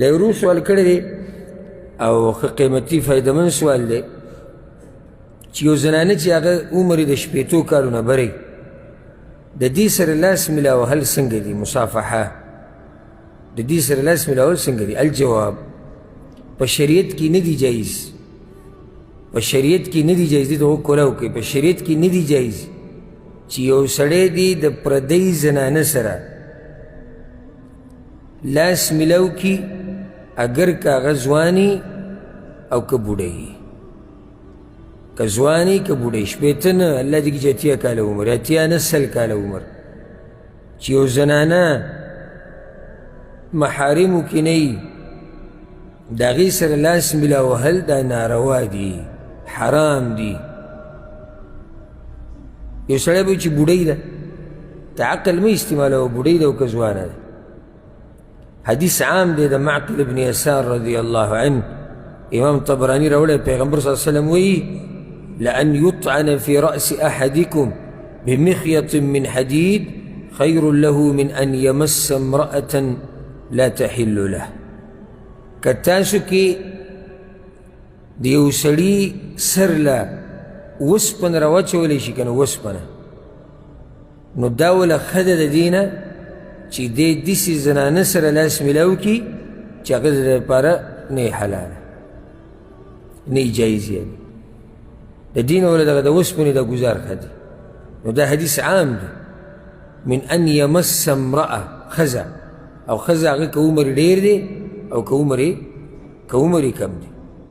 دا یو روح سوال کړی دی او ښه قیمتي فایدهمند سوال دی چې یو زنانه چې هغه عمر یې د 80 کالونه بری د دې سره لاس ملاوهل څنګه دي مصافحه د دې سره لاس ملاول څنګه دي الجواب په شریعت کې نه دي جایز په شریعت کې نه دي جایز دي ته وکوله وکړئ په شریعت کې نه دي جایز چې یو سړی دی د پردۍ زنانه سره لاس ملاو کی اگر که هغه ځواني او که بوډۍ که ځواني که بوډۍ شپېته نه الله دې کړي چې 80 کاله عمر 80 کاله عمر چې یو زنانه محارمو کې نه وي د هغې سره لاس ملاوهل دا ناروا دي حرام دي یو سړی به وي چې بوډۍ ده ته عقل مه استعمالوه بوډۍ ده او که ځوانه ده حدیث عام دی د معقل ابن یسار رضی الله عنه امام طبرانی راوړی پیغمبر صلی الله علیه وسلم وایي لأن يطعن في رأس أحدكم بمخيط من حديد خير له من أن يمس امرأة لا تحل له که تاسو کې د یو سړي سر له وسپنه راواچولی شي که نه وسپنه نو دا وله ښه ده د دې نه چې دی داسې زنانه سره لاس میلاو کړي چې هغه د دپاره نه یې حلاله نه یې جایز یعنې د دې نه وله دغه د وسپنې دا ګزار ښه دی نو دا حدیث عام دی من ان یمس امرأه ښځه او ښځه هغه که عمر ډېر دی او که عمر یې کم دی